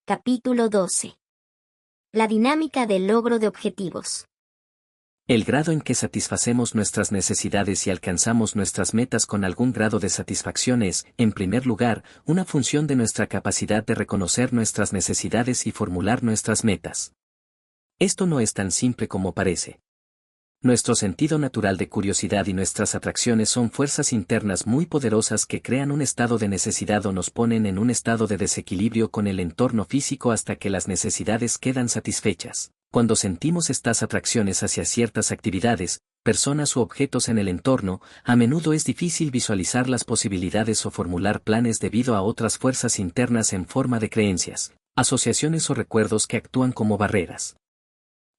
Capítulo 12. La dinámica del logro de objetivos. El grado en que satisfacemos nuestras necesidades y alcanzamos nuestras metas con algún grado de satisfacción es, en primer lugar, una función de nuestra capacidad de reconocer nuestras necesidades y formular nuestras metas. Esto no es tan simple como parece. Nuestro sentido natural de curiosidad y nuestras atracciones son fuerzas internas muy poderosas que crean un estado de necesidad o nos ponen en un estado de desequilibrio con el entorno físico hasta que las necesidades quedan satisfechas. Cuando sentimos estas atracciones hacia ciertas actividades, personas u objetos en el entorno, a menudo es difícil visualizar las posibilidades o formular planes debido a otras fuerzas internas en forma de creencias, asociaciones o recuerdos que actúan como barreras.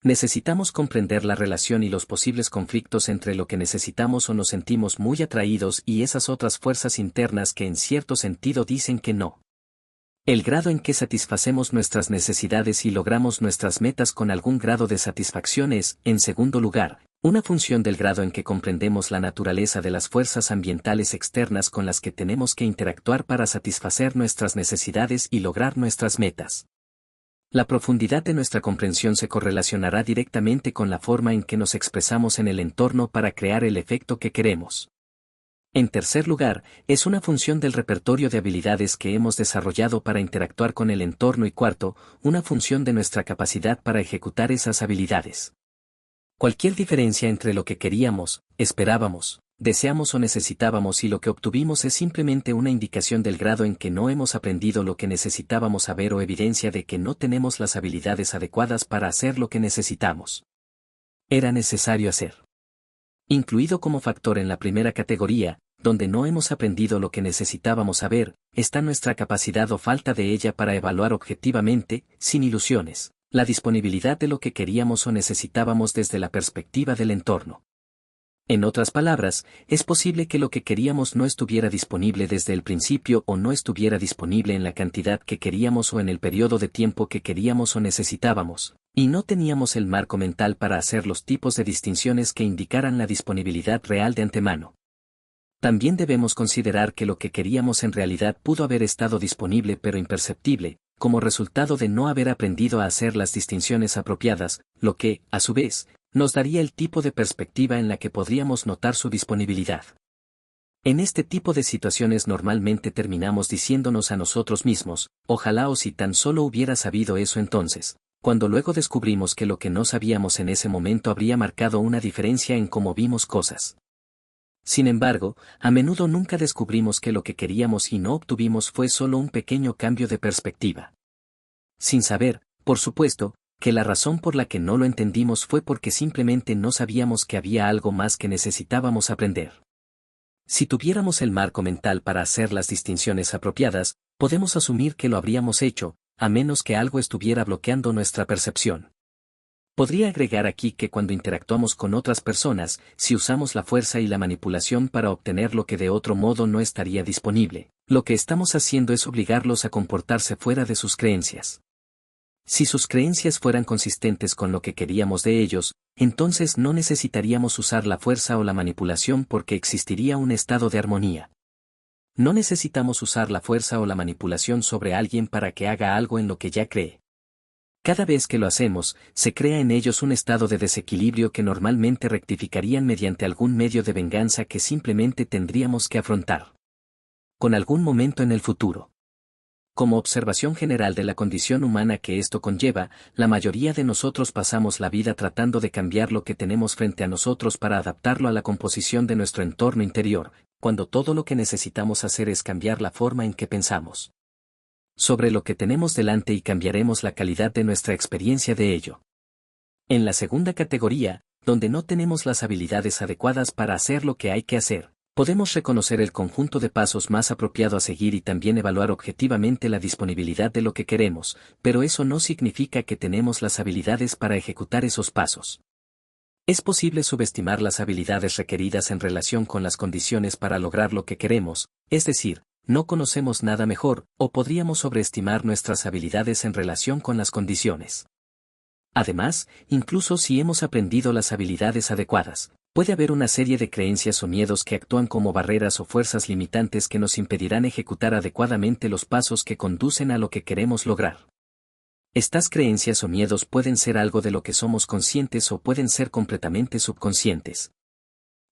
Necesitamos comprender la relación y los posibles conflictos entre lo que necesitamos o nos sentimos muy atraídos y esas otras fuerzas internas que en cierto sentido dicen que no. El grado en que satisfacemos nuestras necesidades y logramos nuestras metas con algún grado de satisfacción es, en segundo lugar, una función del grado en que comprendemos la naturaleza de las fuerzas ambientales externas con las que tenemos que interactuar para satisfacer nuestras necesidades y lograr nuestras metas. La profundidad de nuestra comprensión se correlacionará directamente con la forma en que nos expresamos en el entorno para crear el efecto que queremos. En tercer lugar, es una función del repertorio de habilidades que hemos desarrollado para interactuar con el entorno y cuarto, una función de nuestra capacidad para ejecutar esas habilidades. Cualquier diferencia entre lo que queríamos, esperábamos, deseamos o necesitábamos y lo que obtuvimos es simplemente una indicación del grado en que no hemos aprendido lo que necesitábamos saber o evidencia de que no tenemos las habilidades adecuadas para hacer lo que necesitamos. Era necesario hacer. Incluido como factor en la primera categoría, donde no hemos aprendido lo que necesitábamos saber, está nuestra capacidad o falta de ella para evaluar objetivamente, sin ilusiones, la disponibilidad de lo que queríamos o necesitábamos desde la perspectiva del entorno. En otras palabras, es posible que lo que queríamos no estuviera disponible desde el principio o no estuviera disponible en la cantidad que queríamos o en el periodo de tiempo que queríamos o necesitábamos, y no teníamos el marco mental para hacer los tipos de distinciones que indicaran la disponibilidad real de antemano. También debemos considerar que lo que queríamos en realidad pudo haber estado disponible pero imperceptible, como resultado de no haber aprendido a hacer las distinciones apropiadas, lo que, a su vez, nos daría el tipo de perspectiva en la que podríamos notar su disponibilidad. En este tipo de situaciones normalmente terminamos diciéndonos a nosotros mismos, ojalá o si tan solo hubiera sabido eso entonces, cuando luego descubrimos que lo que no sabíamos en ese momento habría marcado una diferencia en cómo vimos cosas. Sin embargo, a menudo nunca descubrimos que lo que queríamos y no obtuvimos fue solo un pequeño cambio de perspectiva. Sin saber, por supuesto, que la razón por la que no lo entendimos fue porque simplemente no sabíamos que había algo más que necesitábamos aprender. Si tuviéramos el marco mental para hacer las distinciones apropiadas, podemos asumir que lo habríamos hecho, a menos que algo estuviera bloqueando nuestra percepción. Podría agregar aquí que cuando interactuamos con otras personas, si usamos la fuerza y la manipulación para obtener lo que de otro modo no estaría disponible, lo que estamos haciendo es obligarlos a comportarse fuera de sus creencias. Si sus creencias fueran consistentes con lo que queríamos de ellos, entonces no necesitaríamos usar la fuerza o la manipulación porque existiría un estado de armonía. No necesitamos usar la fuerza o la manipulación sobre alguien para que haga algo en lo que ya cree. Cada vez que lo hacemos, se crea en ellos un estado de desequilibrio que normalmente rectificarían mediante algún medio de venganza que simplemente tendríamos que afrontar con algún momento en el futuro. Como observación general de la condición humana que esto conlleva, la mayoría de nosotros pasamos la vida tratando de cambiar lo que tenemos frente a nosotros para adaptarlo a la composición de nuestro entorno interior, cuando todo lo que necesitamos hacer es cambiar la forma en que pensamos sobre lo que tenemos delante y cambiaremos la calidad de nuestra experiencia de ello. En la segunda categoría, donde no tenemos las habilidades adecuadas para hacer lo que hay que hacer, podemos reconocer el conjunto de pasos más apropiado a seguir y también evaluar objetivamente la disponibilidad de lo que queremos, pero eso no significa que tenemos las habilidades para ejecutar esos pasos. Es posible subestimar las habilidades requeridas en relación con las condiciones para lograr lo que queremos, es decir, no conocemos nada mejor, o podríamos sobreestimar nuestras habilidades en relación con las condiciones. Además, incluso si hemos aprendido las habilidades adecuadas, puede haber una serie de creencias o miedos que actúan como barreras o fuerzas limitantes que nos impedirán ejecutar adecuadamente los pasos que conducen a lo que queremos lograr. Estas creencias o miedos pueden ser algo de lo que somos conscientes o pueden ser completamente subconscientes.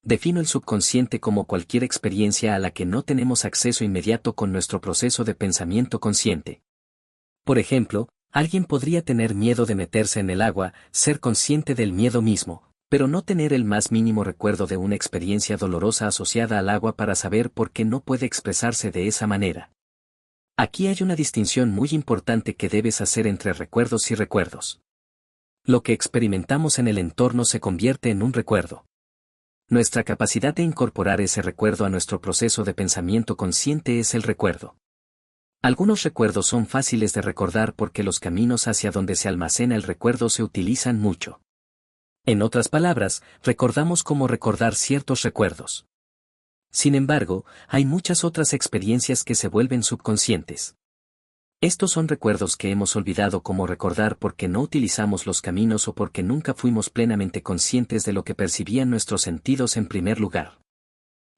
Defino el subconsciente como cualquier experiencia a la que no tenemos acceso inmediato con nuestro proceso de pensamiento consciente. Por ejemplo, alguien podría tener miedo de meterse en el agua, ser consciente del miedo mismo, pero no tener el más mínimo recuerdo de una experiencia dolorosa asociada al agua para saber por qué no puede expresarse de esa manera. Aquí hay una distinción muy importante que debes hacer entre recuerdos y recuerdos. Lo que experimentamos en el entorno se convierte en un recuerdo. Nuestra capacidad de incorporar ese recuerdo a nuestro proceso de pensamiento consciente es el recuerdo. Algunos recuerdos son fáciles de recordar porque los caminos hacia donde se almacena el recuerdo se utilizan mucho. En otras palabras, recordamos cómo recordar ciertos recuerdos. Sin embargo, hay muchas otras experiencias que se vuelven subconscientes. Estos son recuerdos que hemos olvidado cómo recordar porque no utilizamos los caminos o porque nunca fuimos plenamente conscientes de lo que percibían nuestros sentidos en primer lugar.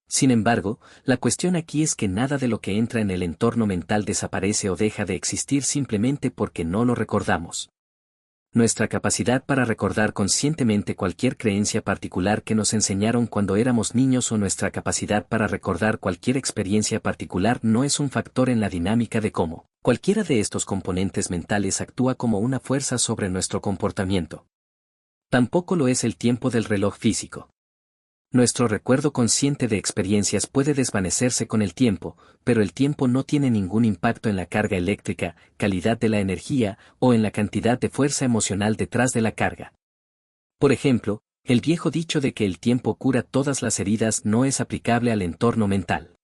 Sin embargo, la cuestión aquí es que nada de lo que entra en el entorno mental desaparece o deja de existir simplemente porque no lo recordamos. Nuestra capacidad para recordar conscientemente cualquier creencia particular que nos enseñaron cuando éramos niños o nuestra capacidad para recordar cualquier experiencia particular no es un factor en la dinámica de cómo cualquiera de estos componentes mentales actúa como una fuerza sobre nuestro comportamiento. Tampoco lo es el tiempo del reloj físico. Nuestro recuerdo consciente de experiencias puede desvanecerse con el tiempo, pero el tiempo no tiene ningún impacto en la carga eléctrica, calidad de la energía, o en la cantidad de fuerza emocional detrás de la carga. Por ejemplo, el viejo dicho de que el tiempo cura todas las heridas no es aplicable al entorno mental.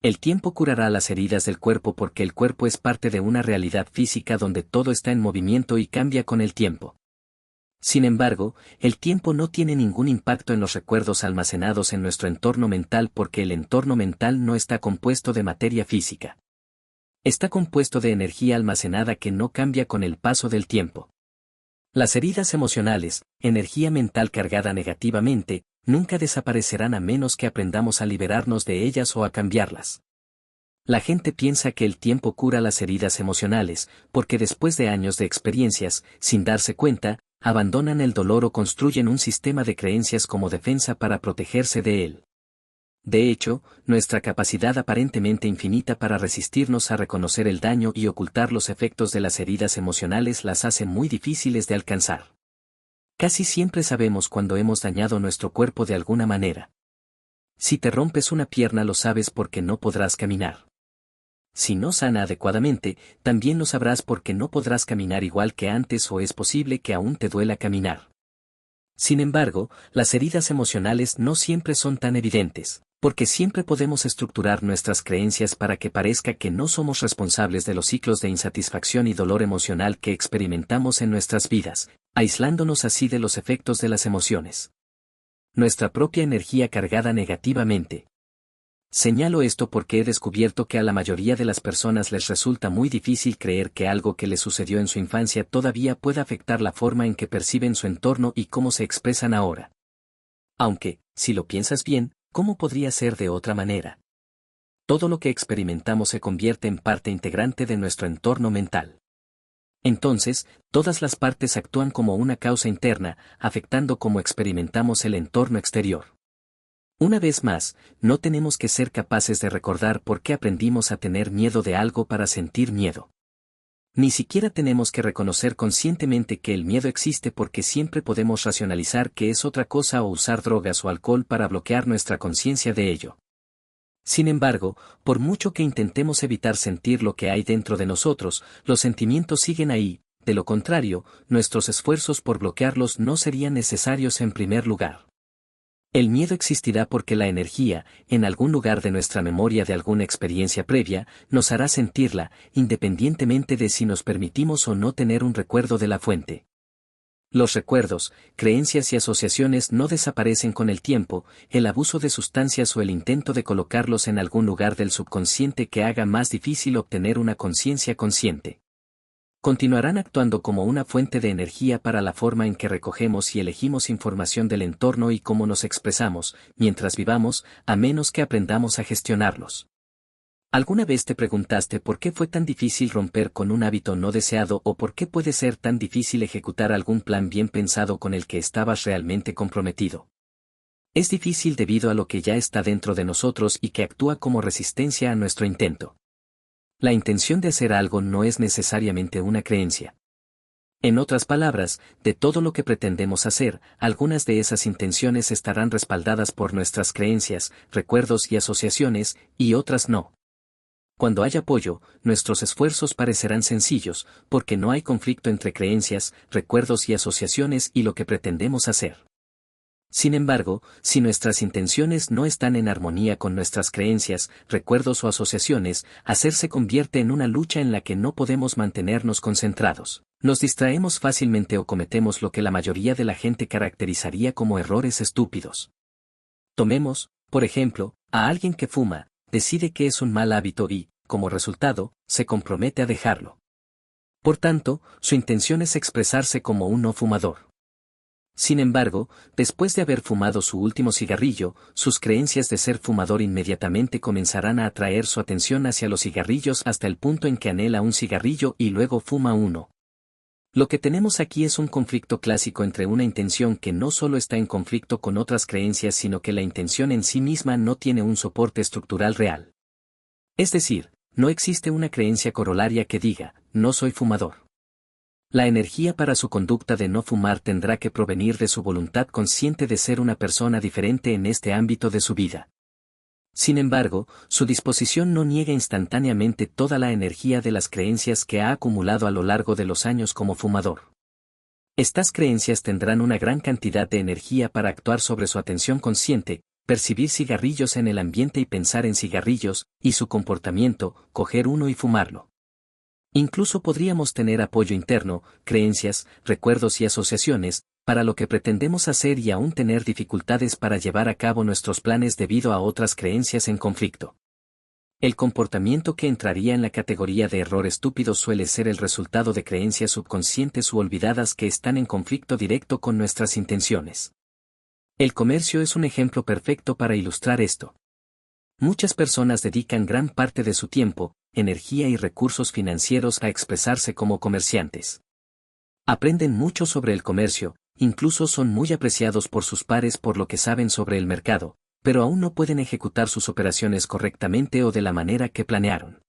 El tiempo curará las heridas del cuerpo porque el cuerpo es parte de una realidad física donde todo está en movimiento y cambia con el tiempo. Sin embargo, el tiempo no tiene ningún impacto en los recuerdos almacenados en nuestro entorno mental porque el entorno mental no está compuesto de materia física. Está compuesto de energía almacenada que no cambia con el paso del tiempo. Las heridas emocionales, energía mental cargada negativamente, nunca desaparecerán a menos que aprendamos a liberarnos de ellas o a cambiarlas. La gente piensa que el tiempo cura las heridas emocionales, porque después de años de experiencias, sin darse cuenta, abandonan el dolor o construyen un sistema de creencias como defensa para protegerse de él. De hecho, nuestra capacidad aparentemente infinita para resistirnos a reconocer el daño y ocultar los efectos de las heridas emocionales las hace muy difíciles de alcanzar. Casi siempre sabemos cuando hemos dañado nuestro cuerpo de alguna manera. Si te rompes una pierna lo sabes porque no podrás caminar. Si no sana adecuadamente, también lo sabrás porque no podrás caminar igual que antes o es posible que aún te duela caminar. Sin embargo, las heridas emocionales no siempre son tan evidentes, porque siempre podemos estructurar nuestras creencias para que parezca que no somos responsables de los ciclos de insatisfacción y dolor emocional que experimentamos en nuestras vidas, aislándonos así de los efectos de las emociones. Nuestra propia energía cargada negativamente. Señalo esto porque he descubierto que a la mayoría de las personas les resulta muy difícil creer que algo que les sucedió en su infancia todavía pueda afectar la forma en que perciben su entorno y cómo se expresan ahora. Aunque, si lo piensas bien, ¿cómo podría ser de otra manera? Todo lo que experimentamos se convierte en parte integrante de nuestro entorno mental. Entonces, todas las partes actúan como una causa interna, afectando cómo experimentamos el entorno exterior. Una vez más, no tenemos que ser capaces de recordar por qué aprendimos a tener miedo de algo para sentir miedo. Ni siquiera tenemos que reconocer conscientemente que el miedo existe porque siempre podemos racionalizar que es otra cosa o usar drogas o alcohol para bloquear nuestra conciencia de ello. Sin embargo, por mucho que intentemos evitar sentir lo que hay dentro de nosotros, los sentimientos siguen ahí, de lo contrario, nuestros esfuerzos por bloquearlos no serían necesarios en primer lugar. El miedo existirá porque la energía, en algún lugar de nuestra memoria de alguna experiencia previa, nos hará sentirla, independientemente de si nos permitimos o no tener un recuerdo de la fuente. Los recuerdos, creencias y asociaciones no desaparecen con el tiempo, el abuso de sustancias o el intento de colocarlos en algún lugar del subconsciente que haga más difícil obtener una conciencia consciente. Continuarán actuando como una fuente de energía para la forma en que recogemos y elegimos información del entorno y cómo nos expresamos, mientras vivamos, a menos que aprendamos a gestionarlos. ¿Alguna vez te preguntaste por qué fue tan difícil romper con un hábito no deseado o por qué puede ser tan difícil ejecutar algún plan bien pensado con el que estabas realmente comprometido? Es difícil debido a lo que ya está dentro de nosotros y que actúa como resistencia a nuestro intento. La intención de hacer algo no es necesariamente una creencia. En otras palabras, de todo lo que pretendemos hacer, algunas de esas intenciones estarán respaldadas por nuestras creencias, recuerdos y asociaciones, y otras no. Cuando hay apoyo, nuestros esfuerzos parecerán sencillos, porque no hay conflicto entre creencias, recuerdos y asociaciones y lo que pretendemos hacer. Sin embargo, si nuestras intenciones no están en armonía con nuestras creencias, recuerdos o asociaciones, hacer se convierte en una lucha en la que no podemos mantenernos concentrados. Nos distraemos fácilmente o cometemos lo que la mayoría de la gente caracterizaría como errores estúpidos. Tomemos, por ejemplo, a alguien que fuma, decide que es un mal hábito y, como resultado, se compromete a dejarlo. Por tanto, su intención es expresarse como un no fumador. Sin embargo, después de haber fumado su último cigarrillo, sus creencias de ser fumador inmediatamente comenzarán a atraer su atención hacia los cigarrillos hasta el punto en que anhela un cigarrillo y luego fuma uno. Lo que tenemos aquí es un conflicto clásico entre una intención que no solo está en conflicto con otras creencias sino que la intención en sí misma no tiene un soporte estructural real. Es decir, no existe una creencia corolaria que diga, no soy fumador. La energía para su conducta de no fumar tendrá que provenir de su voluntad consciente de ser una persona diferente en este ámbito de su vida. Sin embargo, su disposición no niega instantáneamente toda la energía de las creencias que ha acumulado a lo largo de los años como fumador. Estas creencias tendrán una gran cantidad de energía para actuar sobre su atención consciente, percibir cigarrillos en el ambiente y pensar en cigarrillos, y su comportamiento, coger uno y fumarlo. Incluso podríamos tener apoyo interno, creencias, recuerdos y asociaciones, para lo que pretendemos hacer y aún tener dificultades para llevar a cabo nuestros planes debido a otras creencias en conflicto. El comportamiento que entraría en la categoría de error estúpido suele ser el resultado de creencias subconscientes u olvidadas que están en conflicto directo con nuestras intenciones. El comercio es un ejemplo perfecto para ilustrar esto. Muchas personas dedican gran parte de su tiempo, energía y recursos financieros a expresarse como comerciantes. Aprenden mucho sobre el comercio, incluso son muy apreciados por sus pares por lo que saben sobre el mercado, pero aún no pueden ejecutar sus operaciones correctamente o de la manera que planearon.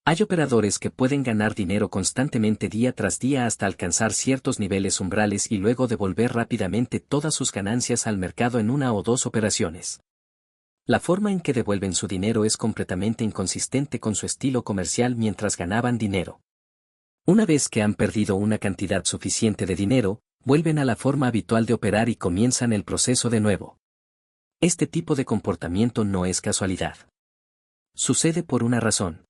Hay operadores que pueden ganar dinero constantemente día tras día hasta alcanzar ciertos niveles umbrales y luego devolver rápidamente todas sus ganancias al mercado en una o dos operaciones. La forma en que devuelven su dinero es completamente inconsistente con su estilo comercial mientras ganaban dinero. Una vez que han perdido una cantidad suficiente de dinero, vuelven a la forma habitual de operar y comienzan el proceso de nuevo. Este tipo de comportamiento no es casualidad. Sucede por una razón.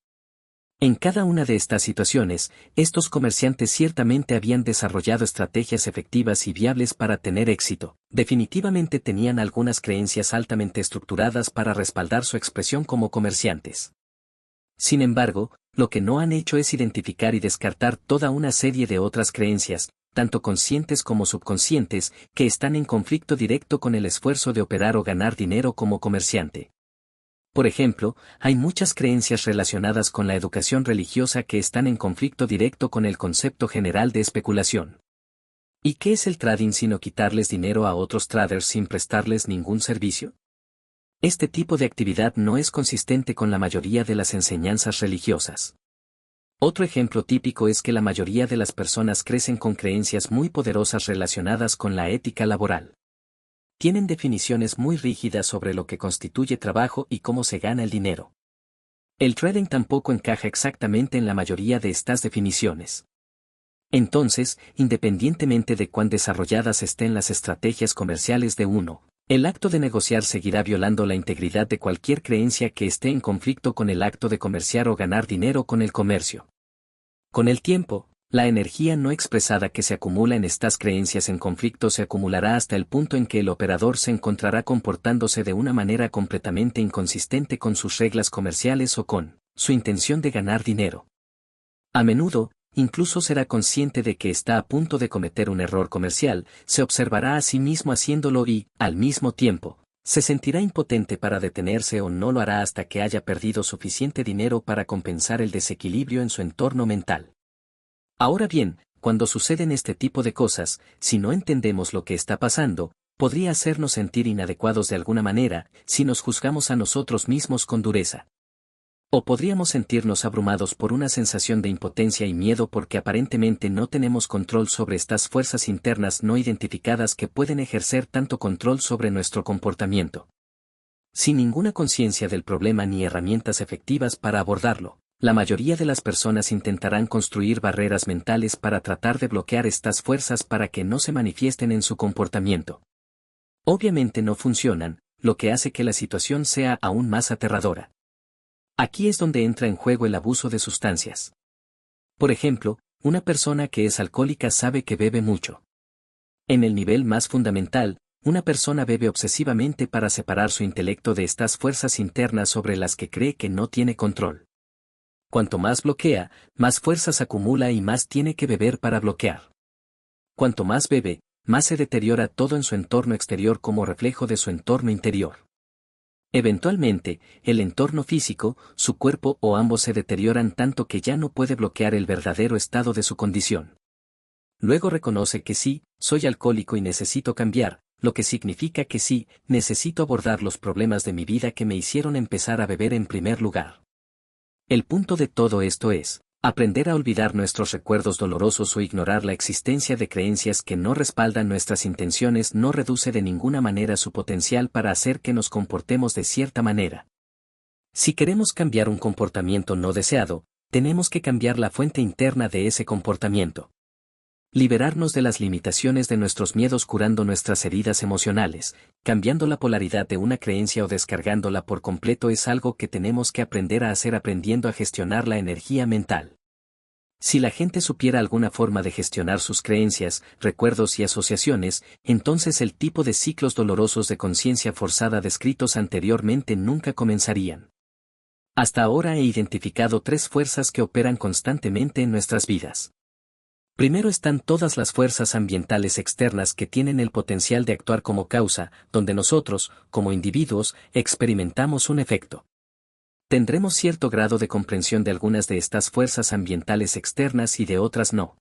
En cada una de estas situaciones, estos comerciantes ciertamente habían desarrollado estrategias efectivas y viables para tener éxito. Definitivamente tenían algunas creencias altamente estructuradas para respaldar su expresión como comerciantes. Sin embargo, lo que no han hecho es identificar y descartar toda una serie de otras creencias, tanto conscientes como subconscientes, que están en conflicto directo con el esfuerzo de operar o ganar dinero como comerciante. Por ejemplo, hay muchas creencias relacionadas con la educación religiosa que están en conflicto directo con el concepto general de especulación. ¿Y qué es el trading sino quitarles dinero a otros traders sin prestarles ningún servicio? Este tipo de actividad no es consistente con la mayoría de las enseñanzas religiosas. Otro ejemplo típico es que la mayoría de las personas crecen con creencias muy poderosas relacionadas con la ética laboral. Tienen definiciones muy rígidas sobre lo que constituye trabajo y cómo se gana el dinero. El trading tampoco encaja exactamente en la mayoría de estas definiciones. Entonces, independientemente de cuán desarrolladas estén las estrategias comerciales de uno, el acto de negociar seguirá violando la integridad de cualquier creencia que esté en conflicto con el acto de comerciar o ganar dinero con el comercio. Con el tiempo, la energía no expresada que se acumula en estas creencias en conflicto se acumulará hasta el punto en que el operador se encontrará comportándose de una manera completamente inconsistente con sus reglas comerciales o con su intención de ganar dinero. A menudo, incluso será consciente de que está a punto de cometer un error comercial, se observará a sí mismo haciéndolo y, al mismo tiempo, Se sentirá impotente para detenerse o no lo hará hasta que haya perdido suficiente dinero para compensar el desequilibrio en su entorno mental. Ahora bien, cuando suceden este tipo de cosas, si no entendemos lo que está pasando, podría hacernos sentir inadecuados de alguna manera, si nos juzgamos a nosotros mismos con dureza. O podríamos sentirnos abrumados por una sensación de impotencia y miedo porque aparentemente no tenemos control sobre estas fuerzas internas no identificadas que pueden ejercer tanto control sobre nuestro comportamiento. Sin ninguna conciencia del problema ni herramientas efectivas para abordarlo, la mayoría de las personas intentarán construir barreras mentales para tratar de bloquear estas fuerzas para que no se manifiesten en su comportamiento. Obviamente no funcionan, lo que hace que la situación sea aún más aterradora. Aquí es donde entra en juego el abuso de sustancias. Por ejemplo, una persona que es alcohólica sabe que bebe mucho. En el nivel más fundamental, una persona bebe obsesivamente para separar su intelecto de estas fuerzas internas sobre las que cree que no tiene control. Cuanto más bloquea, más fuerzas acumula y más tiene que beber para bloquear. Cuanto más bebe, más se deteriora todo en su entorno exterior como reflejo de su entorno interior. Eventualmente, el entorno físico, su cuerpo o ambos se deterioran tanto que ya no puede bloquear el verdadero estado de su condición. Luego reconoce que sí, soy alcohólico y necesito cambiar, lo que significa que sí, necesito abordar los problemas de mi vida que me hicieron empezar a beber en primer lugar. El punto de todo esto es, aprender a olvidar nuestros recuerdos dolorosos o ignorar la existencia de creencias que no respaldan nuestras intenciones no reduce de ninguna manera su potencial para hacer que nos comportemos de cierta manera. Si queremos cambiar un comportamiento no deseado, tenemos que cambiar la fuente interna de ese comportamiento. Liberarnos de las limitaciones de nuestros miedos curando nuestras heridas emocionales, cambiando la polaridad de una creencia o descargándola por completo es algo que tenemos que aprender a hacer aprendiendo a gestionar la energía mental. Si la gente supiera alguna forma de gestionar sus creencias, recuerdos y asociaciones, entonces el tipo de ciclos dolorosos de conciencia forzada descritos anteriormente nunca comenzarían. Hasta ahora he identificado 3 fuerzas que operan constantemente en nuestras vidas. Primero están todas las fuerzas ambientales externas que tienen el potencial de actuar como causa, donde nosotros, como individuos, experimentamos un efecto. Tendremos cierto grado de comprensión de algunas de estas fuerzas ambientales externas y de otras no.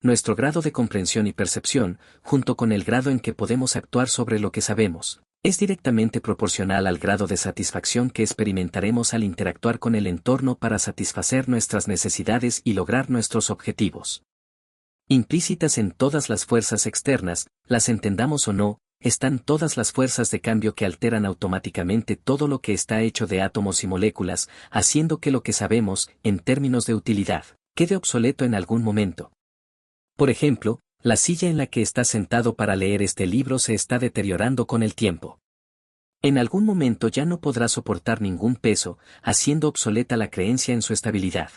Nuestro grado de comprensión y percepción, junto con el grado en que podemos actuar sobre lo que sabemos, es directamente proporcional al grado de satisfacción que experimentaremos al interactuar con el entorno para satisfacer nuestras necesidades y lograr nuestros objetivos. Implícitas en todas las fuerzas externas, las entendamos o no, están todas las fuerzas de cambio que alteran automáticamente todo lo que está hecho de átomos y moléculas, haciendo que lo que sabemos, en términos de utilidad, quede obsoleto en algún momento. Por ejemplo, la silla en la que estás sentado para leer este libro se está deteriorando con el tiempo. En algún momento ya no podrá soportar ningún peso, haciendo obsoleta la creencia en su estabilidad.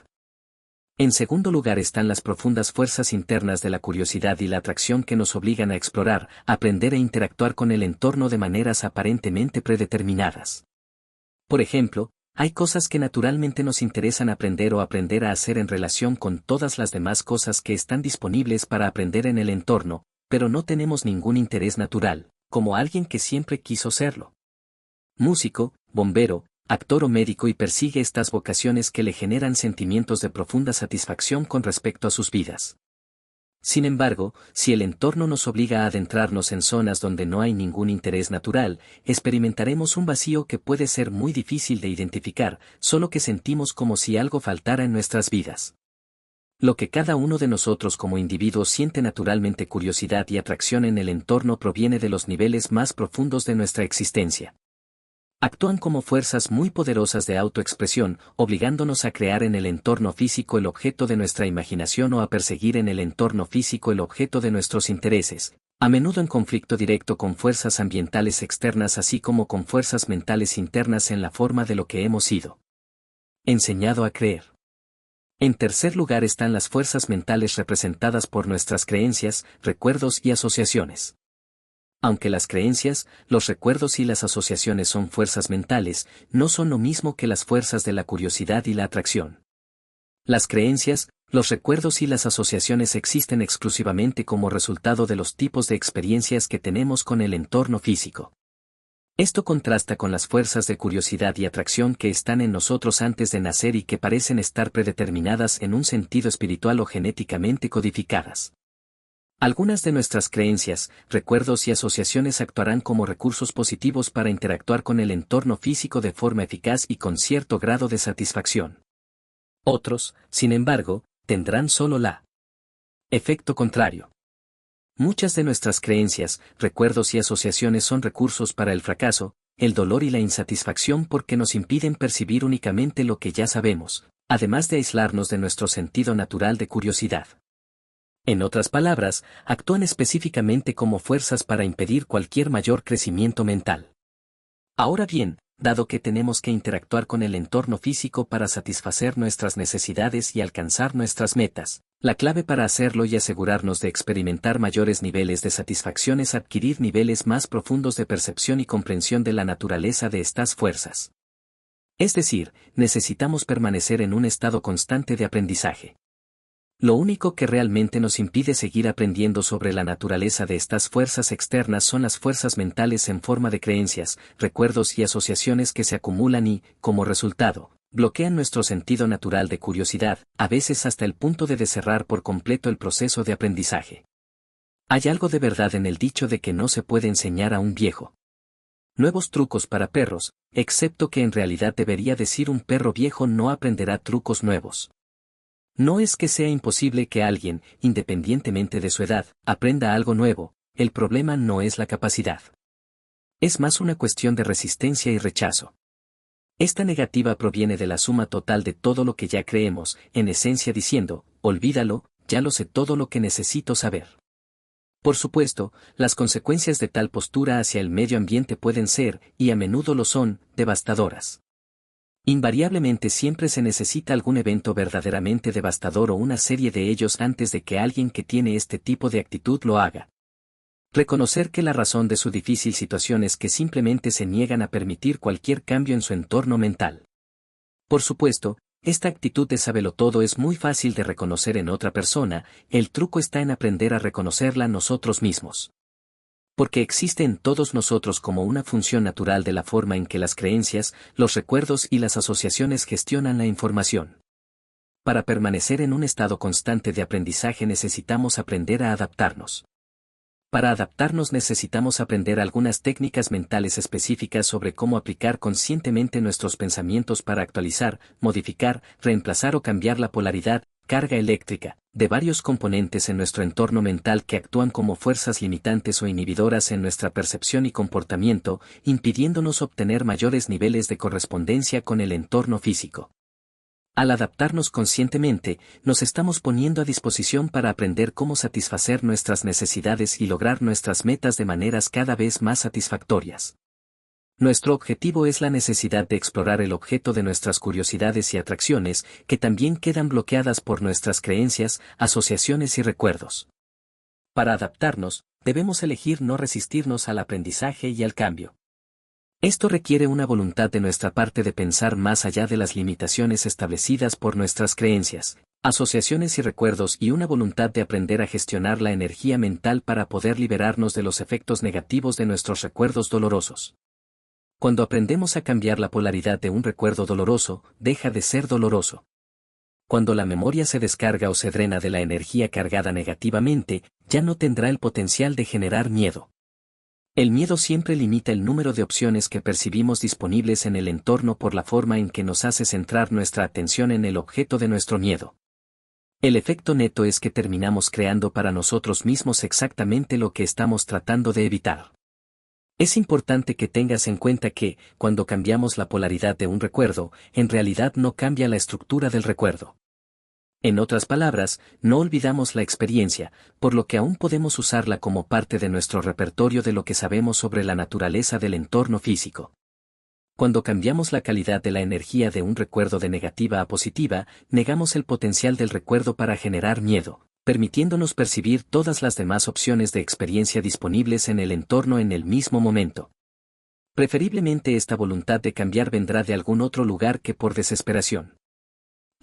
En segundo lugar están las profundas fuerzas internas de la curiosidad y la atracción que nos obligan a explorar, aprender e interactuar con el entorno de maneras aparentemente predeterminadas. Por ejemplo, hay cosas que naturalmente nos interesan aprender o aprender a hacer en relación con todas las demás cosas que están disponibles para aprender en el entorno, pero no tenemos ningún interés natural, como alguien que siempre quiso serlo. Músico, bombero, actor o médico y persigue estas vocaciones que le generan sentimientos de profunda satisfacción con respecto a sus vidas. Sin embargo, si el entorno nos obliga a adentrarnos en zonas donde no hay ningún interés natural, experimentaremos un vacío que puede ser muy difícil de identificar, solo que sentimos como si algo faltara en nuestras vidas. Lo que cada uno de nosotros como individuos siente naturalmente curiosidad y atracción en el entorno proviene de los niveles más profundos de nuestra existencia. Actúan como fuerzas muy poderosas de autoexpresión, obligándonos a crear en el entorno físico el objeto de nuestra imaginación o a perseguir en el entorno físico el objeto de nuestros intereses, a menudo en conflicto directo con fuerzas ambientales externas así como con fuerzas mentales internas en la forma de lo que hemos sido enseñado a creer. En tercer lugar están las fuerzas mentales representadas por nuestras creencias, recuerdos y asociaciones. Aunque las creencias, los recuerdos y las asociaciones son fuerzas mentales, no son lo mismo que las fuerzas de la curiosidad y la atracción. Las creencias, los recuerdos y las asociaciones existen exclusivamente como resultado de los tipos de experiencias que tenemos con el entorno físico. Esto contrasta con las fuerzas de curiosidad y atracción que están en nosotros antes de nacer y que parecen estar predeterminadas en un sentido espiritual o genéticamente codificadas. Algunas de nuestras creencias, recuerdos y asociaciones actuarán como recursos positivos para interactuar con el entorno físico de forma eficaz y con cierto grado de satisfacción. Otros, sin embargo, tendrán solo la efecto contrario. Muchas de nuestras creencias, recuerdos y asociaciones son recursos para el fracaso, el dolor y la insatisfacción porque nos impiden percibir únicamente lo que ya sabemos, además de aislarnos de nuestro sentido natural de curiosidad. En otras palabras, actúan específicamente como fuerzas para impedir cualquier mayor crecimiento mental. Ahora bien, dado que tenemos que interactuar con el entorno físico para satisfacer nuestras necesidades y alcanzar nuestras metas, la clave para hacerlo y asegurarnos de experimentar mayores niveles de satisfacción es adquirir niveles más profundos de percepción y comprensión de la naturaleza de estas fuerzas. Es decir, necesitamos permanecer en un estado constante de aprendizaje. Lo único que realmente nos impide seguir aprendiendo sobre la naturaleza de estas fuerzas externas son las fuerzas mentales en forma de creencias, recuerdos y asociaciones que se acumulan y, como resultado, bloquean nuestro sentido natural de curiosidad, a veces hasta el punto de cerrar por completo el proceso de aprendizaje. Hay algo de verdad en el dicho de que no se puede enseñar a un viejo nuevos trucos para perros, excepto que en realidad debería decir un perro viejo no aprenderá trucos nuevos. No es que sea imposible que alguien, independientemente de su edad, aprenda algo nuevo, el problema no es la capacidad. Es más una cuestión de resistencia y rechazo. Esta negativa proviene de la suma total de todo lo que ya creemos, en esencia diciendo, olvídalo, ya lo sé todo lo que necesito saber. Por supuesto, las consecuencias de tal postura hacia el medio ambiente pueden ser, y a menudo lo son, devastadoras. Invariablemente siempre se necesita algún evento verdaderamente devastador o una serie de ellos antes de que alguien que tiene este tipo de actitud lo haga. Reconocer que la razón de su difícil situación es que simplemente se niegan a permitir cualquier cambio en su entorno mental. Por supuesto, esta actitud de sabelotodo es muy fácil de reconocer en otra persona, el truco está en aprender a reconocerla nosotros mismos. Porque existe en todos nosotros como una función natural de la forma en que las creencias, los recuerdos y las asociaciones gestionan la información. Para permanecer en un estado constante de aprendizaje necesitamos aprender a adaptarnos. Para adaptarnos necesitamos aprender algunas técnicas mentales específicas sobre cómo aplicar conscientemente nuestros pensamientos para actualizar, modificar, reemplazar o cambiar la polaridad, carga eléctrica, de varios componentes en nuestro entorno mental que actúan como fuerzas limitantes o inhibidoras en nuestra percepción y comportamiento, impidiéndonos obtener mayores niveles de correspondencia con el entorno físico. Al adaptarnos conscientemente, nos estamos poniendo a disposición para aprender cómo satisfacer nuestras necesidades y lograr nuestras metas de maneras cada vez más satisfactorias. Nuestro objetivo es la necesidad de explorar el objeto de nuestras curiosidades y atracciones, que también quedan bloqueadas por nuestras creencias, asociaciones y recuerdos. Para adaptarnos, debemos elegir no resistirnos al aprendizaje y al cambio. Esto requiere una voluntad de nuestra parte de pensar más allá de las limitaciones establecidas por nuestras creencias, asociaciones y recuerdos y una voluntad de aprender a gestionar la energía mental para poder liberarnos de los efectos negativos de nuestros recuerdos dolorosos. Cuando aprendemos a cambiar la polaridad de un recuerdo doloroso, deja de ser doloroso. Cuando la memoria se descarga o se drena de la energía cargada negativamente, ya no tendrá el potencial de generar miedo. El miedo siempre limita el número de opciones que percibimos disponibles en el entorno por la forma en que nos hace centrar nuestra atención en el objeto de nuestro miedo. El efecto neto es que terminamos creando para nosotros mismos exactamente lo que estamos tratando de evitar. Es importante que tengas en cuenta que, cuando cambiamos la polaridad de un recuerdo, en realidad no cambia la estructura del recuerdo. En otras palabras, no olvidamos la experiencia, por lo que aún podemos usarla como parte de nuestro repertorio de lo que sabemos sobre la naturaleza del entorno físico. Cuando cambiamos la calidad de la energía de un recuerdo de negativa a positiva, negamos el potencial del recuerdo para generar miedo, permitiéndonos percibir todas las demás opciones de experiencia disponibles en el entorno en el mismo momento. Preferiblemente esta voluntad de cambiar vendrá de algún otro lugar que por desesperación.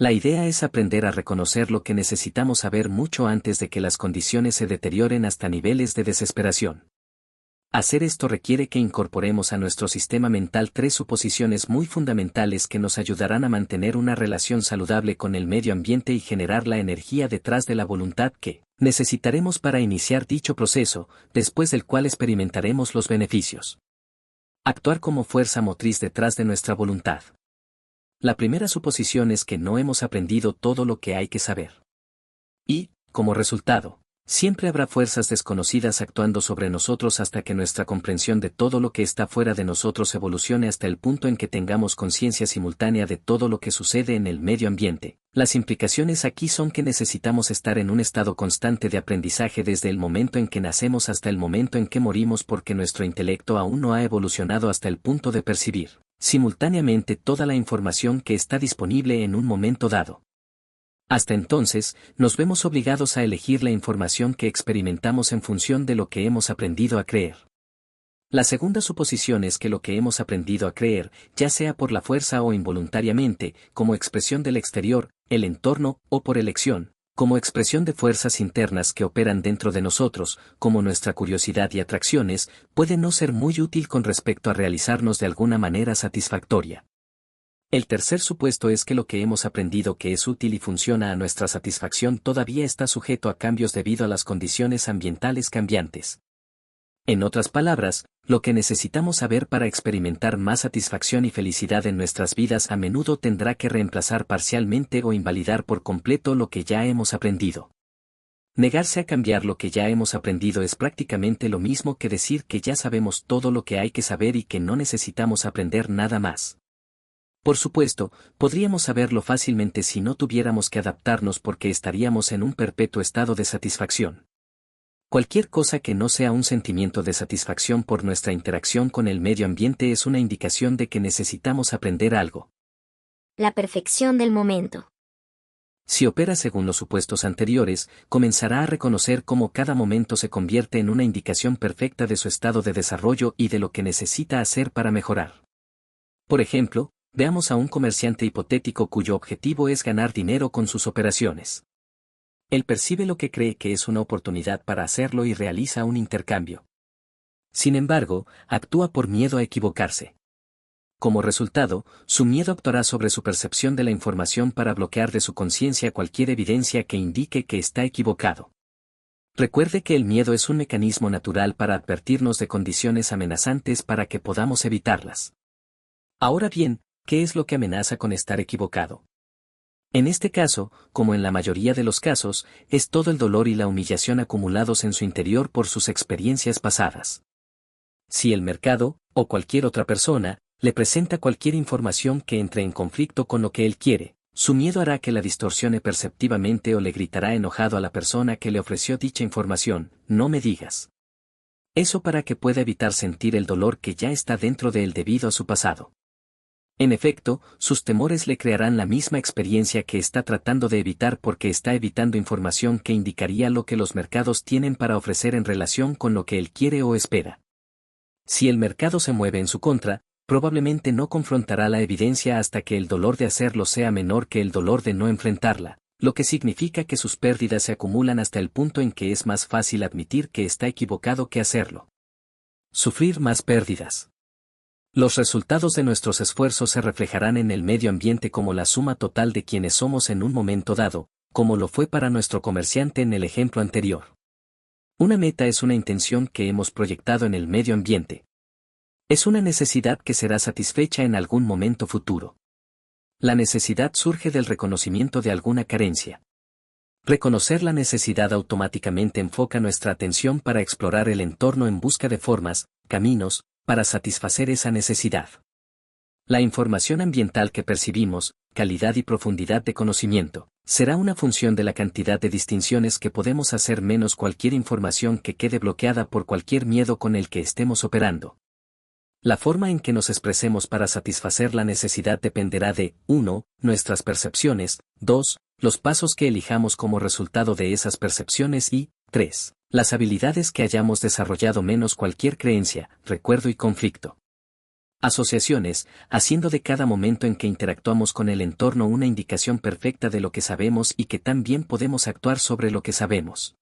La idea es aprender a reconocer lo que necesitamos saber mucho antes de que las condiciones se deterioren hasta niveles de desesperación. Hacer esto requiere que incorporemos a nuestro sistema mental tres suposiciones muy fundamentales que nos ayudarán a mantener una relación saludable con el medio ambiente y generar la energía detrás de la voluntad que necesitaremos para iniciar dicho proceso, después del cual experimentaremos los beneficios. Actuar como fuerza motriz detrás de nuestra voluntad. La primera suposición es que no hemos aprendido todo lo que hay que saber. Y, como resultado, siempre habrá fuerzas desconocidas actuando sobre nosotros hasta que nuestra comprensión de todo lo que está fuera de nosotros evolucione hasta el punto en que tengamos conciencia simultánea de todo lo que sucede en el medio ambiente. Las implicaciones aquí son que necesitamos estar en un estado constante de aprendizaje desde el momento en que nacemos hasta el momento en que morimos porque nuestro intelecto aún no ha evolucionado hasta el punto de percibir simultáneamente toda la información que está disponible en un momento dado. Hasta entonces, nos vemos obligados a elegir la información que experimentamos en función de lo que hemos aprendido a creer. La segunda suposición es que lo que hemos aprendido a creer, ya sea por la fuerza o involuntariamente, como expresión del exterior, el entorno, o por elección, como expresión de fuerzas internas que operan dentro de nosotros, como nuestra curiosidad y atracciones, puede no ser muy útil con respecto a realizarnos de alguna manera satisfactoria. El tercer supuesto es que lo que hemos aprendido que es útil y funciona a nuestra satisfacción todavía está sujeto a cambios debido a las condiciones ambientales cambiantes. En otras palabras, lo que necesitamos saber para experimentar más satisfacción y felicidad en nuestras vidas a menudo tendrá que reemplazar parcialmente o invalidar por completo lo que ya hemos aprendido. Negarse a cambiar lo que ya hemos aprendido es prácticamente lo mismo que decir que ya sabemos todo lo que hay que saber y que no necesitamos aprender nada más. Por supuesto, podríamos saberlo fácilmente si no tuviéramos que adaptarnos porque estaríamos en un perpetuo estado de satisfacción. Cualquier cosa que no sea un sentimiento de satisfacción por nuestra interacción con el medio ambiente es una indicación de que necesitamos aprender algo. La perfección del momento. Si opera según los supuestos anteriores, comenzará a reconocer cómo cada momento se convierte en una indicación perfecta de su estado de desarrollo y de lo que necesita hacer para mejorar. Por ejemplo, veamos a un comerciante hipotético cuyo objetivo es ganar dinero con sus operaciones. Él percibe lo que cree que es una oportunidad para hacerlo y realiza un intercambio. Sin embargo, actúa por miedo a equivocarse. Como resultado, su miedo actuará sobre su percepción de la información para bloquear de su conciencia cualquier evidencia que indique que está equivocado. Recuerde que el miedo es un mecanismo natural para advertirnos de condiciones amenazantes para que podamos evitarlas. Ahora bien, ¿qué es lo que amenaza con estar equivocado? En este caso, como en la mayoría de los casos, es todo el dolor y la humillación acumulados en su interior por sus experiencias pasadas. Si el mercado, o cualquier otra persona, le presenta cualquier información que entre en conflicto con lo que él quiere, su miedo hará que la distorsione perceptivamente o le gritará enojado a la persona que le ofreció dicha información, no me digas. Eso para que pueda evitar sentir el dolor que ya está dentro de él debido a su pasado. En efecto, sus temores le crearán la misma experiencia que está tratando de evitar porque está evitando información que indicaría lo que los mercados tienen para ofrecer en relación con lo que él quiere o espera. Si el mercado se mueve en su contra, probablemente no confrontará la evidencia hasta que el dolor de hacerlo sea menor que el dolor de no enfrentarla, lo que significa que sus pérdidas se acumulan hasta el punto en que es más fácil admitir que está equivocado que hacerlo. Sufrir más pérdidas. Los resultados de nuestros esfuerzos se reflejarán en el medio ambiente como la suma total de quienes somos en un momento dado, como lo fue para nuestro comerciante en el ejemplo anterior. Una meta es una intención que hemos proyectado en el medio ambiente. Es una necesidad que será satisfecha en algún momento futuro. La necesidad surge del reconocimiento de alguna carencia. Reconocer la necesidad automáticamente enfoca nuestra atención para explorar el entorno en busca de formas, caminos, para satisfacer esa necesidad. La información ambiental que percibimos, calidad y profundidad de conocimiento, será una función de la cantidad de distinciones que podemos hacer menos cualquier información que quede bloqueada por cualquier miedo con el que estemos operando. La forma en que nos expresemos para satisfacer la necesidad dependerá de 1. Nuestras percepciones, 2. Los pasos que elijamos como resultado de esas percepciones y 3. Las habilidades que hayamos desarrollado menos cualquier creencia, recuerdo y conflicto. Asociaciones, haciendo de cada momento en que interactuamos con el entorno una indicación perfecta de lo que sabemos y que también podemos actuar sobre lo que sabemos.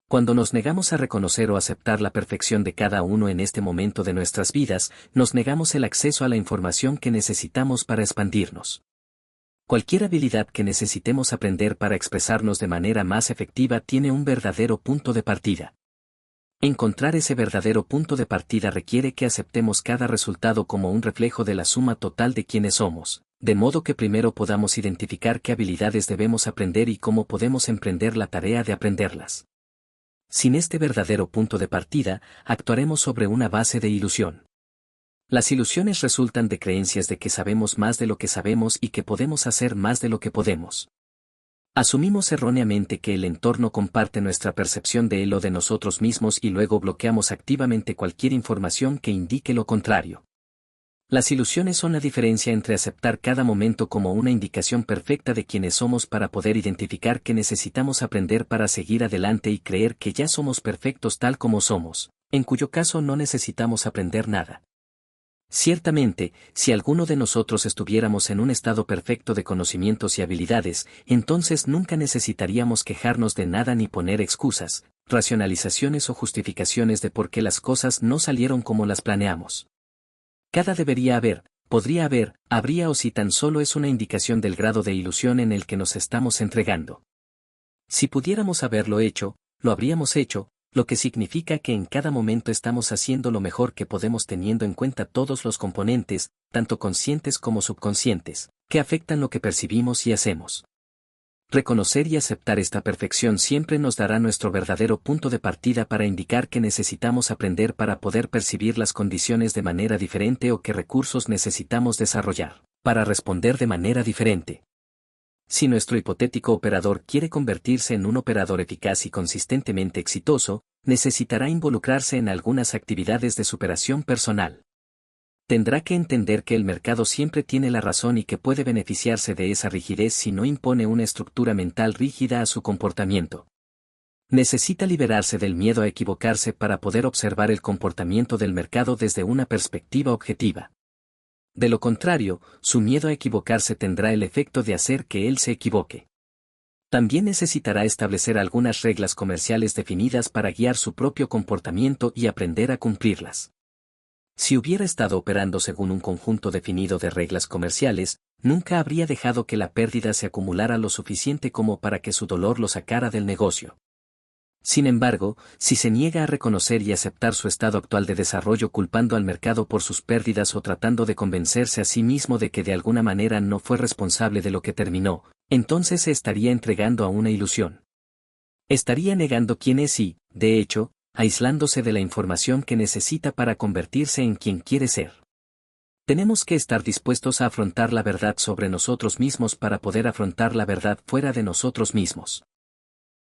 Cuando nos negamos a reconocer o aceptar la perfección de cada uno en este momento de nuestras vidas, nos negamos el acceso a la información que necesitamos para expandirnos. Cualquier habilidad que necesitemos aprender para expresarnos de manera más efectiva tiene un verdadero punto de partida. Encontrar ese verdadero punto de partida requiere que aceptemos cada resultado como un reflejo de la suma total de quienes somos, de modo que primero podamos identificar qué habilidades debemos aprender y cómo podemos emprender la tarea de aprenderlas. Sin este verdadero punto de partida, actuaremos sobre una base de ilusión. Las ilusiones resultan de creencias de que sabemos más de lo que sabemos y que podemos hacer más de lo que podemos. Asumimos erróneamente que el entorno comparte nuestra percepción de él o de nosotros mismos y luego bloqueamos activamente cualquier información que indique lo contrario. Las ilusiones son la diferencia entre aceptar cada momento como una indicación perfecta de quienes somos para poder identificar que necesitamos aprender para seguir adelante y creer que ya somos perfectos tal como somos, en cuyo caso no necesitamos aprender nada. Ciertamente, si alguno de nosotros estuviéramos en un estado perfecto de conocimientos y habilidades, entonces nunca necesitaríamos quejarnos de nada ni poner excusas, racionalizaciones o justificaciones de por qué las cosas no salieron como las planeamos. Cada podría haber, habría o si tan solo es una indicación del grado de ilusión en el que nos estamos entregando. Si pudiéramos haberlo hecho, lo habríamos hecho, lo que significa que en cada momento estamos haciendo lo mejor que podemos teniendo en cuenta todos los componentes, tanto conscientes como subconscientes, que afectan lo que percibimos y hacemos. Reconocer y aceptar esta perfección siempre nos dará nuestro verdadero punto de partida para indicar que necesitamos aprender para poder percibir las condiciones de manera diferente o qué recursos necesitamos desarrollar, para responder de manera diferente. Si nuestro hipotético operador quiere convertirse en un operador eficaz y consistentemente exitoso, necesitará involucrarse en algunas actividades de superación personal. Tendrá que entender que el mercado siempre tiene la razón y que puede beneficiarse de esa rigidez si no impone una estructura mental rígida a su comportamiento. Necesita liberarse del miedo a equivocarse para poder observar el comportamiento del mercado desde una perspectiva objetiva. De lo contrario, su miedo a equivocarse tendrá el efecto de hacer que él se equivoque. También necesitará establecer algunas reglas comerciales definidas para guiar su propio comportamiento y aprender a cumplirlas. Si hubiera estado operando según un conjunto definido de reglas comerciales, nunca habría dejado que la pérdida se acumulara lo suficiente como para que su dolor lo sacara del negocio. Sin embargo, si se niega a reconocer y aceptar su estado actual de desarrollo culpando al mercado por sus pérdidas o tratando de convencerse a sí mismo de que de alguna manera no fue responsable de lo que terminó, entonces se estaría entregando a una ilusión. Estaría negando quién es y, de hecho, aislándose de la información que necesita para convertirse en quien quiere ser. Tenemos que estar dispuestos a afrontar la verdad sobre nosotros mismos para poder afrontar la verdad fuera de nosotros mismos.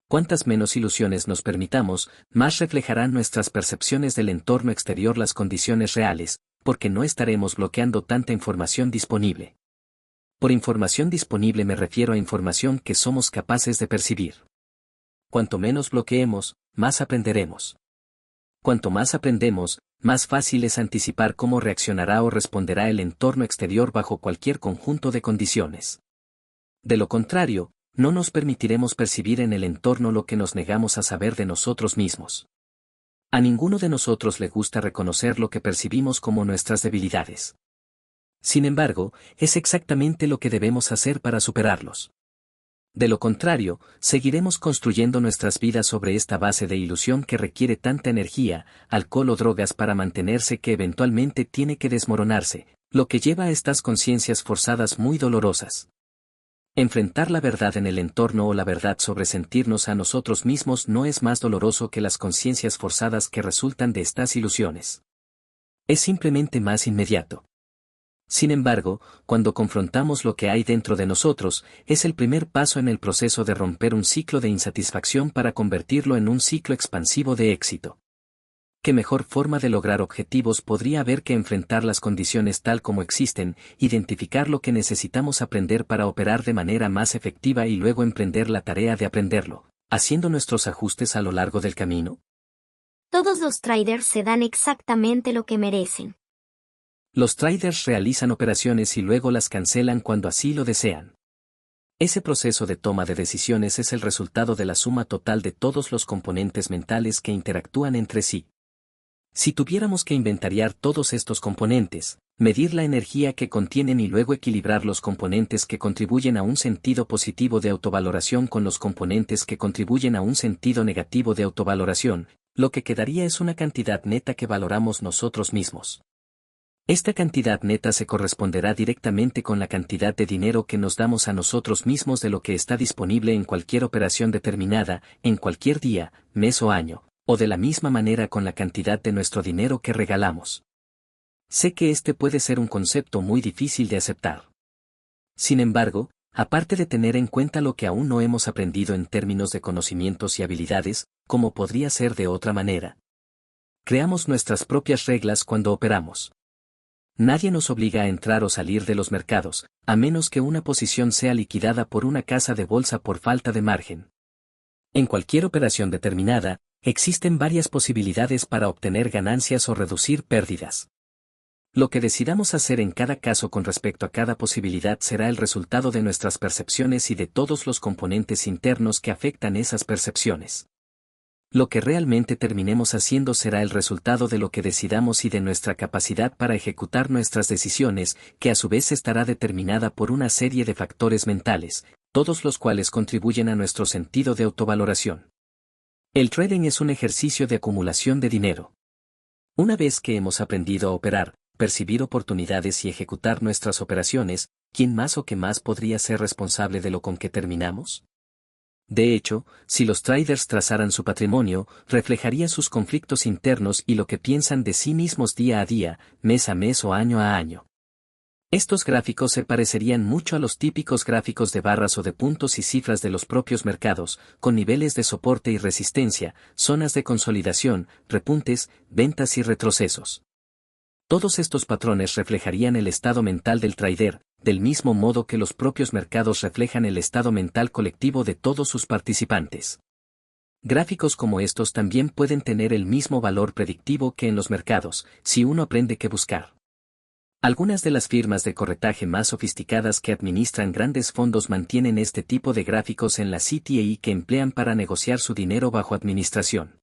Cuantas menos ilusiones nos permitamos, más reflejarán nuestras percepciones del entorno exterior las condiciones reales, porque no estaremos bloqueando tanta información disponible. Por información disponible me refiero a información que somos capaces de percibir. Cuanto menos bloqueemos, más aprenderemos. Cuanto más aprendemos, más fácil es anticipar cómo reaccionará o responderá el entorno exterior bajo cualquier conjunto de condiciones. De lo contrario, no nos permitiremos percibir en el entorno lo que nos negamos a saber de nosotros mismos. A ninguno de nosotros le gusta reconocer lo que percibimos como nuestras debilidades. Sin embargo, es exactamente lo que debemos hacer para superarlos. De lo contrario, seguiremos construyendo nuestras vidas sobre esta base de ilusión que requiere tanta energía, alcohol o drogas para mantenerse que eventualmente tiene que desmoronarse, lo que lleva a estas conciencias forzadas muy dolorosas. Enfrentar la verdad en el entorno o la verdad sobre sentirnos a nosotros mismos no es más doloroso que las conciencias forzadas que resultan de estas ilusiones. Es simplemente más inmediato. Sin embargo, cuando confrontamos lo que hay dentro de nosotros, es el primer paso en el proceso de romper un ciclo de insatisfacción para convertirlo en un ciclo expansivo de éxito. ¿Qué mejor forma de lograr objetivos podría haber que enfrentar las condiciones tal como existen, identificar lo que necesitamos aprender para operar de manera más efectiva y luego emprender la tarea de aprenderlo, haciendo nuestros ajustes a lo largo del camino? Todos los traders se dan exactamente lo que merecen. Los traders realizan operaciones y luego las cancelan cuando así lo desean. Ese proceso de toma de decisiones es el resultado de la suma total de todos los componentes mentales que interactúan entre sí. Si tuviéramos que inventariar todos estos componentes, medir la energía que contienen y luego equilibrar los componentes que contribuyen a un sentido positivo de autovaloración con los componentes que contribuyen a un sentido negativo de autovaloración, lo que quedaría es una cantidad neta que valoramos nosotros mismos. Esta cantidad neta se corresponderá directamente con la cantidad de dinero que nos damos a nosotros mismos de lo que está disponible en cualquier operación determinada, en cualquier día, mes o año, o de la misma manera con la cantidad de nuestro dinero que regalamos. Sé que este puede ser un concepto muy difícil de aceptar. Sin embargo, aparte de tener en cuenta lo que aún no hemos aprendido en términos de conocimientos y habilidades, como podría ser de otra manera, creamos nuestras propias reglas cuando operamos. Nadie nos obliga a entrar o salir de los mercados, a menos que una posición sea liquidada por una casa de bolsa por falta de margen. En cualquier operación determinada, existen varias posibilidades para obtener ganancias o reducir pérdidas. Lo que decidamos hacer en cada caso con respecto a cada posibilidad será el resultado de nuestras percepciones y de todos los componentes internos que afectan esas percepciones. Lo que realmente terminemos haciendo será el resultado de lo que decidamos y de nuestra capacidad para ejecutar nuestras decisiones, que a su vez estará determinada por una serie de factores mentales, todos los cuales contribuyen a nuestro sentido de autovaloración. El trading es un ejercicio de acumulación de dinero. Una vez que hemos aprendido a operar, percibir oportunidades y ejecutar nuestras operaciones, ¿quién más o qué más podría ser responsable de lo con que terminamos? De hecho, si los traders trazaran su patrimonio, reflejaría sus conflictos internos y lo que piensan de sí mismos día a día, mes a mes o año a año. Estos gráficos se parecerían mucho a los típicos gráficos de barras o de puntos y cifras de los propios mercados, con niveles de soporte y resistencia, zonas de consolidación, repuntes, ventas y retrocesos. Todos estos patrones reflejarían el estado mental del trader, del mismo modo que los propios mercados reflejan el estado mental colectivo de todos sus participantes. Gráficos como estos también pueden tener el mismo valor predictivo que en los mercados, si uno aprende qué buscar. Algunas de las firmas de corretaje más sofisticadas que administran grandes fondos mantienen este tipo de gráficos en la CTA que emplean para negociar su dinero bajo administración.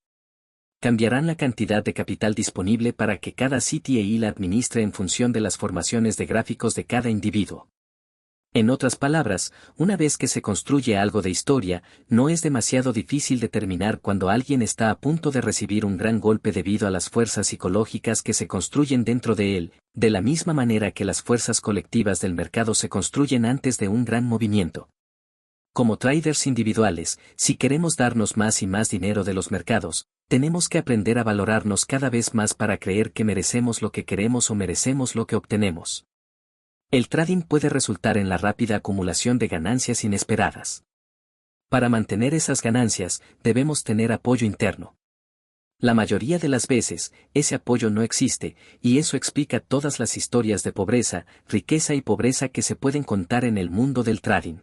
Cambiarán la cantidad de capital disponible para que cada CTA la administre en función de las formaciones de gráficos de cada individuo. En otras palabras, una vez que se construye algo de historia, no es demasiado difícil determinar cuando alguien está a punto de recibir un gran golpe debido a las fuerzas psicológicas que se construyen dentro de él, de la misma manera que las fuerzas colectivas del mercado se construyen antes de un gran movimiento. Como traders individuales, si queremos darnos más y más dinero de los mercados, tenemos que aprender a valorarnos cada vez más para creer que merecemos lo que queremos o merecemos lo que obtenemos. El trading puede resultar en la rápida acumulación de ganancias inesperadas. Para mantener esas ganancias, debemos tener apoyo interno. La mayoría de las veces, ese apoyo no existe, y eso explica todas las historias de pobreza, riqueza y pobreza que se pueden contar en el mundo del trading.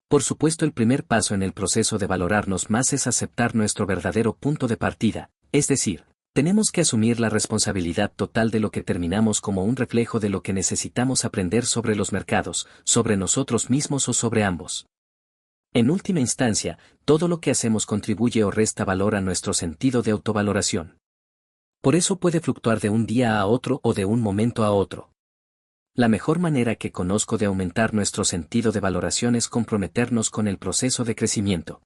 Por supuesto, el primer paso en el proceso de valorarnos más es aceptar nuestro verdadero punto de partida, es decir, tenemos que asumir la responsabilidad total de lo que terminamos como un reflejo de lo que necesitamos aprender sobre los mercados, sobre nosotros mismos o sobre ambos. En última instancia, todo lo que hacemos contribuye o resta valor a nuestro sentido de autovaloración. Por eso puede fluctuar de un día a otro o de un momento a otro. La mejor manera que conozco de aumentar nuestro sentido de valoración es comprometernos con el proceso de crecimiento.